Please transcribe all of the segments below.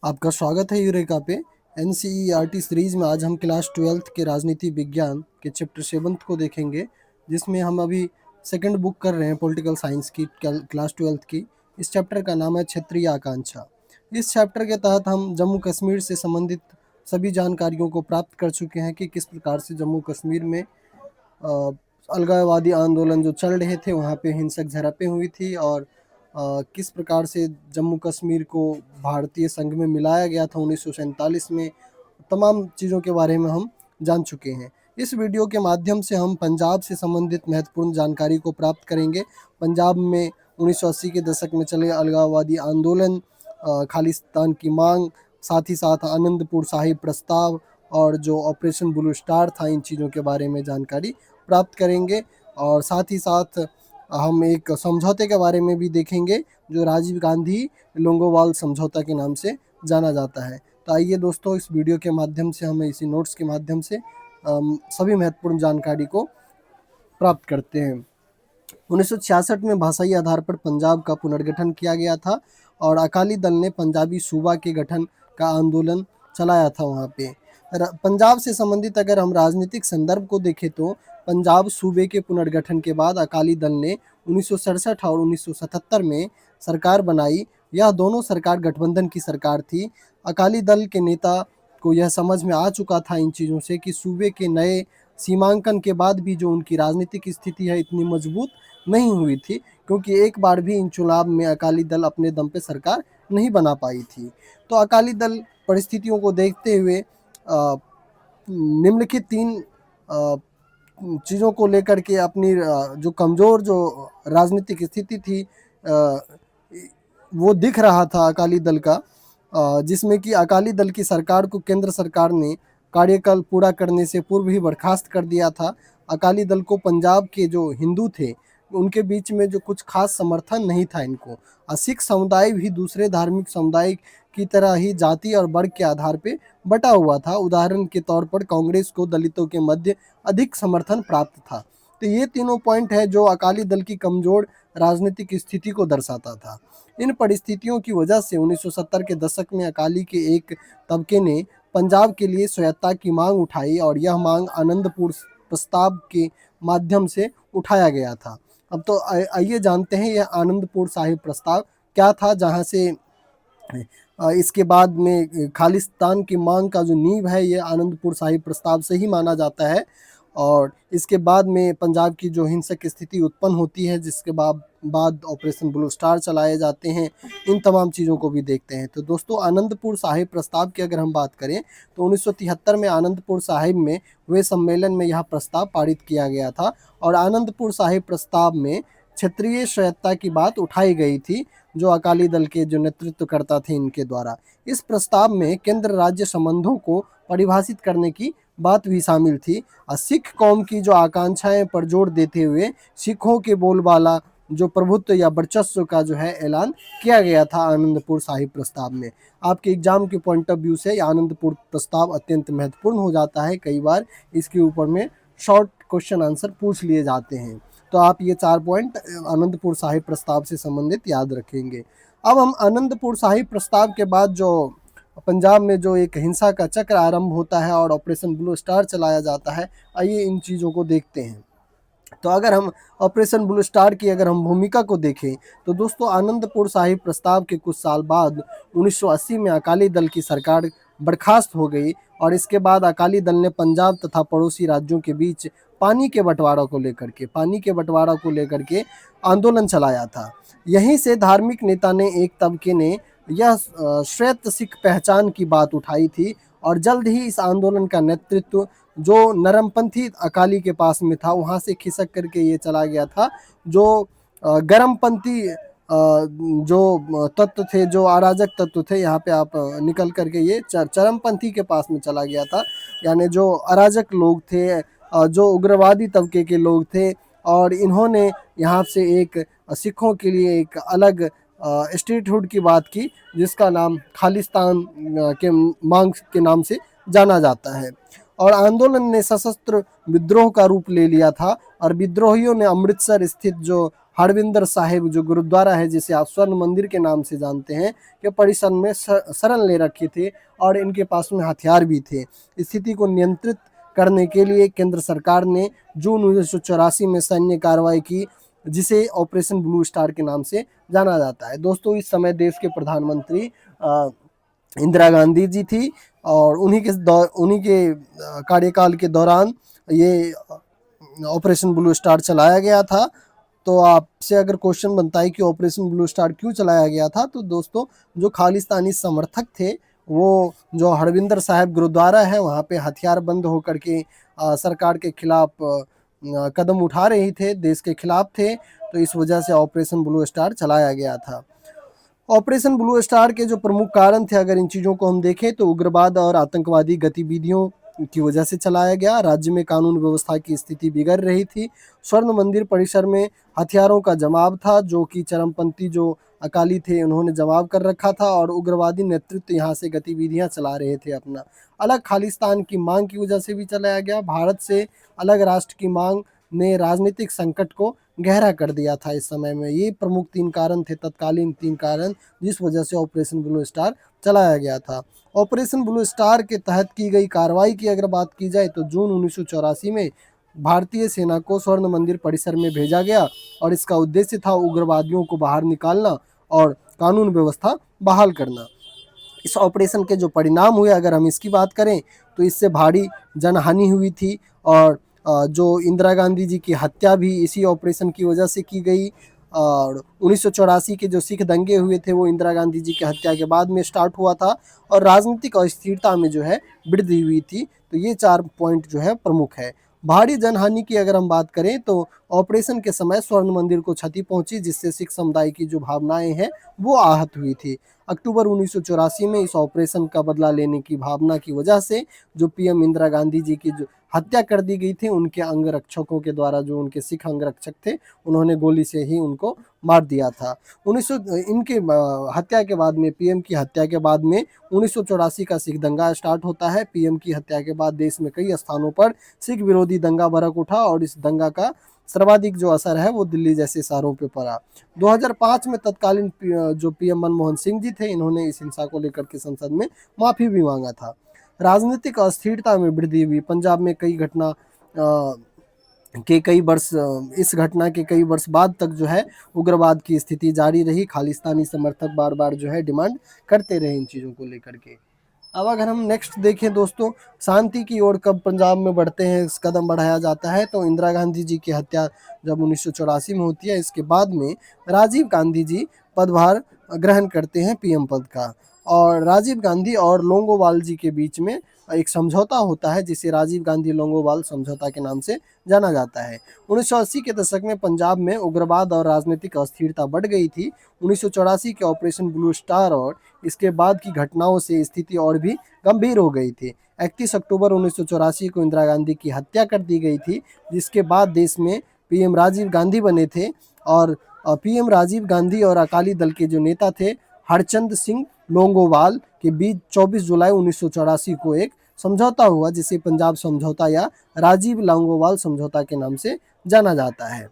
आपका स्वागत है यूरेका पे। एनसीईआरटी सीरीज में आज हम क्लास 12th के राजनीति विज्ञान के चैप्टर 7th को देखेंगे, जिसमें हम अभी सेकंड बुक कर रहे हैं पॉलिटिकल साइंस की क्लास 12th की। इस चैप्टर का नाम है क्षेत्रीय आकांक्षा। इस चैप्टर के तहत हम जम्मू कश्मीर से संबंधित सभी जानकारियों को प्राप्त कर चुके हैं कि किस प्रकार से जम्मू कश्मीर में अलगाववादी आंदोलन जो चल रहे थे वहाँ पे हिंसक झड़पें हुई थी, और किस प्रकार से जम्मू कश्मीर को भारतीय संघ में मिलाया गया था 1947 में। तमाम चीज़ों के बारे में हम जान चुके हैं। इस वीडियो के माध्यम से हम पंजाब से संबंधित महत्वपूर्ण जानकारी को प्राप्त करेंगे। पंजाब में 1980 के दशक में चले अलगाववादी आंदोलन, खालिस्तान की मांग, साथ ही साथ आनंदपुर साहिब प्रस्ताव और जो ऑपरेशन ब्लू स्टार था, इन चीज़ों के बारे में जानकारी प्राप्त करेंगे। और साथ ही साथ हम एक समझौते के बारे में भी देखेंगे जो राजीव गांधी लोंगोवाल समझौता के नाम से जाना जाता है। तो आइए दोस्तों, इस वीडियो के माध्यम से हमें इसी नोट्स के माध्यम से सभी महत्वपूर्ण जानकारी को प्राप्त करते हैं। 1966 में भाषाई आधार पर पंजाब का पुनर्गठन किया गया था और अकाली दल ने पंजाबी सूबा के गठन का आंदोलन चलाया था वहाँ पे। पंजाब से संबंधित अगर हम राजनीतिक संदर्भ को देखें तो पंजाब सूबे के पुनर्गठन के बाद अकाली दल ने 1967 और 1977 में सरकार बनाई। यह दोनों सरकार गठबंधन की सरकार थी। अकाली दल के नेता को यह समझ में आ चुका था इन चीज़ों से कि सूबे के नए सीमांकन के बाद भी जो उनकी राजनीतिक स्थिति है इतनी मजबूत नहीं हुई थी, क्योंकि एक बार भी इन चुनाव में अकाली दल अपने दम पे सरकार नहीं बना पाई थी। तो अकाली दल परिस्थितियों को देखते हुए निम्नलिखित तीन चीज़ों को लेकर के अपनी जो कमज़ोर जो राजनीतिक स्थिति थी वो दिख रहा था अकाली दल का, जिसमें कि अकाली दल की सरकार को केंद्र सरकार ने कार्यकाल पूरा करने से पूर्व ही बर्खास्त कर दिया था। अकाली दल को पंजाब के जो हिंदू थे उनके बीच में जो कुछ खास समर्थन नहीं था इनको। सिख समुदाय भी दूसरे धार्मिक समुदाय की तरह ही जाति और वर्ग के आधार पे बटा हुआ था। उदाहरण के तौर पर कांग्रेस को दलितों के मध्य अधिक समर्थन प्राप्त था। तो ये तीनों पॉइंट है जो अकाली दल की कमजोर राजनीतिक स्थिति को दर्शाता था। इन परिस्थितियों की वजह से 1970 के दशक में अकाली के एक तबके ने पंजाब के लिए स्वायत्तता की मांग उठाई और यह मांग आनंदपुर प्रस्ताव के माध्यम से उठाया गया था। अब तो आइए जानते हैं यह आनंदपुर साहिब प्रस्ताव क्या था, जहां से इसके बाद में खालिस्तान की मांग का जो नींव है ये आनंदपुर साहिब प्रस्ताव से ही माना जाता है। और इसके बाद में पंजाब की जो हिंसक स्थिति उत्पन्न होती है, जिसके बाद ऑपरेशन ब्लू स्टार चलाए जाते हैं, इन तमाम चीज़ों को भी देखते हैं। तो दोस्तों, आनंदपुर साहिब प्रस्ताव की अगर हम बात करें तो 1973 में आनंदपुर साहिब में हुए सम्मेलन में यह प्रस्ताव पारित किया गया था। और आनंदपुर साहिब प्रस्ताव में क्षेत्रीय स्वायत्तता की बात उठाई गई थी, जो अकाली दल के जो नेतृत्वकर्ता थे इनके द्वारा। इस प्रस्ताव में केंद्र राज्य संबंधों को परिभाषित करने की बात भी शामिल थी। सिख कौम की जो आकांक्षाएं पर जोर देते हुए सिखों के बोलबाला जो प्रभुत्व या वर्चस्व का जो है ऐलान किया गया था आनंदपुर साहिब प्रस्ताव में। आपके एग्जाम के पॉइंट ऑफ व्यू से आनंदपुर प्रस्ताव अत्यंत महत्वपूर्ण हो जाता है। कई बार इसके ऊपर में शॉर्ट क्वेश्चन आंसर पूछ लिए जाते हैं। तो आप ये 4 पॉइंट आनंदपुर साहिब प्रस्ताव से संबंधित याद रखेंगे। अब हम आनंदपुर साहिब प्रस्ताव के बाद जो पंजाब में जो एक हिंसा का चक्र आरंभ होता है और ऑपरेशन ब्लू स्टार चलाया जाता है, आइए इन चीज़ों को देखते हैं। तो अगर हम ऑपरेशन ब्लू स्टार की अगर हम भूमिका को देखें तो दोस्तों, आनंदपुर साहिब प्रस्ताव के कुछ साल बाद 1980 में अकाली दल की सरकार बर्खास्त हो गई और इसके बाद अकाली दल ने पंजाब तथा पड़ोसी राज्यों के बीच पानी के बंटवारा को लेकर के आंदोलन चलाया था। यहीं से धार्मिक नेता ने एक तबके ने यह श्वेत सिख पहचान की बात उठाई थी और जल्द ही इस आंदोलन का नेतृत्व जो नरमपंथी अकाली के पास में था वहाँ से खिसक करके ये चला गया था। जो गर्मपंथी जो तत्व थे, जो अराजक तत्व थे, यहाँ पे आप निकल करके ये चरमपंथी के पास में चला गया था। यानी जो अराजक लोग थे, जो उग्रवादी तबके के लोग थे, और इन्होंने यहाँ से एक सिखों के लिए एक अलग स्टेटहुड की बात की, जिसका नाम खालिस्तान के मांग के नाम से जाना जाता है। और आंदोलन ने सशस्त्र विद्रोह का रूप ले लिया था और विद्रोहियों ने अमृतसर स्थित जो हरविंदर साहिब जो गुरुद्वारा है, जिसे आप स्वर्ण मंदिर के नाम से जानते हैं, के परिसर में शरण ले रखे थे और इनके पास में हथियार भी थे। स्थिति को नियंत्रित करने के लिए केंद्र सरकार ने जून 1984 में सैन्य कार्रवाई की, जिसे ऑपरेशन ब्लू स्टार के नाम से जाना जाता है। दोस्तों, इस समय देश के प्रधानमंत्री इंदिरा गांधी जी थी और उन्हीं के कार्यकाल के दौरान ये ऑपरेशन ब्लू स्टार चलाया गया था। तो आपसे अगर क्वेश्चन बनता है कि ऑपरेशन ब्लू स्टार क्यों चलाया गया था, तो दोस्तों जो खालिस्तानी समर्थक थे, वो जो हरविंदर साहिब गुरुद्वारा है वहाँ पे हथियार बंद होकर के सरकार के खिलाफ कदम उठा रही थे, देश के खिलाफ थे, तो इस वजह से ऑपरेशन ब्लू स्टार चलाया गया था। ऑपरेशन ब्लू स्टार के जो प्रमुख कारण थे, अगर इन चीज़ों को हम देखें, तो उग्रवाद और आतंकवादी गतिविधियों की वजह से चलाया गया। राज्य में कानून व्यवस्था की स्थिति बिगड़ रही थी। स्वर्ण मंदिर परिसर में हथियारों का जमाव था, जो कि चरमपंथी जो अकाली थे उन्होंने जमाव कर रखा था और उग्रवादी नेतृत्व यहाँ से गतिविधियाँ चला रहे थे अपना। अलग खालिस्तान की मांग की वजह से भी चलाया गया। भारत से अलग राष्ट्र की मांग ने राजनीतिक संकट को गहरा कर दिया था इस समय में। ये प्रमुख 3 कारण थे, तत्कालीन 3 कारण, जिस वजह से ऑपरेशन ब्लू स्टार चलाया गया था। ऑपरेशन ब्लू स्टार के तहत की गई कार्रवाई की अगर बात की जाए, तो जून 1984 में भारतीय सेना को स्वर्ण मंदिर परिसर में भेजा गया और इसका उद्देश्य था उग्रवादियों को बाहर निकालना और कानून व्यवस्था बहाल करना। इस ऑपरेशन के जो परिणाम हुए, अगर हम इसकी बात करें, तो इससे भारी जनहानि हुई थी और जो इंदिरा गांधी जी की हत्या भी इसी ऑपरेशन की वजह से की गई। और 1984 के जो सिख दंगे हुए थे, वो इंदिरा गांधी जी की हत्या के बाद में स्टार्ट हुआ था और राजनीतिक अस्थिरता में जो है वृद्धि हुई थी। तो ये 4 पॉइंट जो है प्रमुख है। भारी जनहानि की अगर हम बात करें, तो ऑपरेशन के समय स्वर्ण मंदिर को क्षति पहुंची, जिससे सिख समुदाय की जो भावनाएं हैं वो आहत हुई थी। अक्टूबर 1984 में इस ऑपरेशन का बदला लेने की भावना की वजह से जो पीएम इंदिरा गांधी जी की जो हत्या कर दी गई थी, उनके अंगरक्षकों के द्वारा, जो उनके सिख अंगरक्षक थे, उन्होंने गोली से ही उनको मार दिया था। इनके हत्या के बाद में, पीएम की हत्या के बाद में 1984 का सिख दंगा स्टार्ट होता है। पीएम की हत्या के बाद देश में कई स्थानों पर सिख विरोधी दंगा भड़क उठा और इस दंगा का सर्वाधिक जो असर है वो दिल्ली जैसे शहरों पे पड़ा। 2005 में तत्कालीन जो पीएम मनमोहन सिंह जी थे, इन्होंने इस हिंसा को लेकर के संसद में माफी भी मांगा था। राजनीतिक अस्थिरता में वृद्धि हुई। पंजाब में इस घटना के कई वर्ष बाद तक जो है उग्रवाद की स्थिति जारी रही। खालिस्तानी समर्थक बार बार जो है डिमांड करते रहे इन चीज़ों को लेकर के। अब अगर हम नेक्स्ट देखें दोस्तों, शांति की ओर कब पंजाब में बढ़ते हैं, इस कदम बढ़ाया जाता है, तो इंदिरा गांधी जी की हत्या जब 1984 में होती है, इसके बाद में राजीव गांधी जी पदभार ग्रहण करते हैं पीएम पद का। और राजीव गांधी और लोंगोवाल जी के बीच में एक समझौता होता है, जिसे राजीव गांधी लोंगोवाल समझौता के नाम से जाना जाता है। 1980 के दशक में पंजाब में उग्रवाद और राजनीतिक अस्थिरता बढ़ गई थी। 1984 के ऑपरेशन ब्लू स्टार और इसके बाद की घटनाओं से स्थिति और भी गंभीर हो गई थी। 31 अक्टूबर 1984 को इंदिरा गांधी की हत्या कर दी गई थी, जिसके बाद देश में पीएम राजीव गांधी बने थे। और पीएम राजीव गांधी और अकाली दल के जो नेता थे हरचंद सिंह लोंगोवाल के बीच 24 जुलाई 1984 को एक समझौता हुआ, जिसे पंजाब समझौता या राजीव लोंगोवाल समझौता के नाम से जाना जाता है।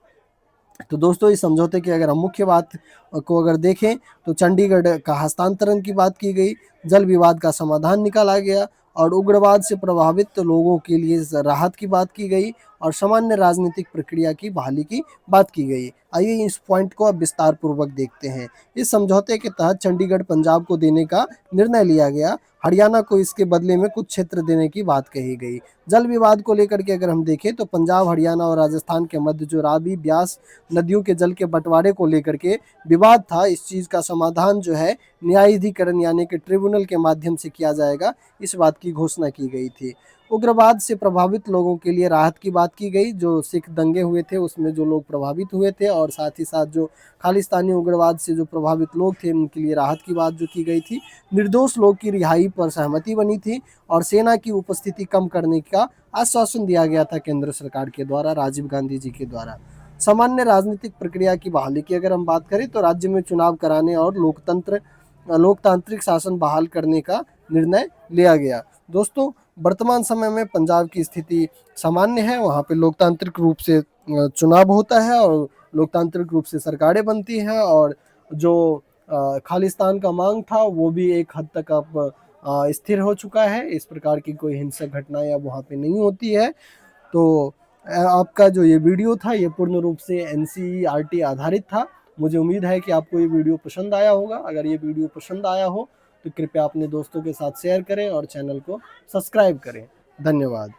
तो दोस्तों, इस समझौते की अगर हम मुख्य बात को अगर देखें, तो चंडीगढ़ का हस्तांतरण की बात की गई, जल विवाद का समाधान निकाला गया और उग्रवाद से प्रभावित लोगों के लिए राहत की बात की गई और सामान्य राजनीतिक प्रक्रिया की बहाली की बात की गई। आइए इस पॉइंट को अब विस्तार पूर्वक देखते हैं। इस समझौते के तहत चंडीगढ़ पंजाब को देने का निर्णय लिया गया। हरियाणा को इसके बदले में कुछ क्षेत्र देने की बात कही गई। जल विवाद को लेकर के अगर हम देखें, तो पंजाब, हरियाणा और राजस्थान के मध्य जो रावी ब्यास नदियों के जल के बंटवारे को लेकर के विवाद था, इस चीज़ का समाधान जो है न्यायाधिकरण यानी कि ट्रिब्यूनल के माध्यम से किया जाएगा, इस बात की घोषणा की गई थी। उग्रवाद से प्रभावित लोगों के लिए राहत की बात की गई। जो सिख दंगे हुए थे उसमें जो लोग प्रभावित हुए थे और साथ ही साथ जो खालिस्तानी उग्रवाद से जो प्रभावित लोग थे, उनके लिए राहत की बात जो की गई थी। निर्दोष लोग की रिहाई पर सहमति बनी थी और सेना की उपस्थिति कम करने का आश्वासन दिया गया था केंद्र सरकार के द्वारा, राजीव गांधी जी के द्वारा। सामान्य राजनीतिक प्रक्रिया की बहाली की अगर हम बात करें, तो राज्य में चुनाव कराने और लोकतांत्रिक शासन बहाल करने का निर्णय लिया गया। दोस्तों, वर्तमान समय में पंजाब की स्थिति सामान्य है, वहाँ पे लोकतांत्रिक रूप से चुनाव होता है और लोकतांत्रिक रूप से सरकारें बनती हैं और जो खालिस्तान का मांग था वो भी एक हद तक अब स्थिर हो चुका है। इस प्रकार की कोई हिंसक घटनाएं अब वहाँ पे नहीं होती है। तो आपका जो ये वीडियो था ये पूर्ण रूप से एनसीईआरटी आधारित था। मुझे उम्मीद है कि आपको ये वीडियो पसंद आया होगा। अगर ये वीडियो पसंद आया हो तो कृपया अपने दोस्तों के साथ शेयर करें और चैनल को सब्सक्राइब करें। धन्यवाद।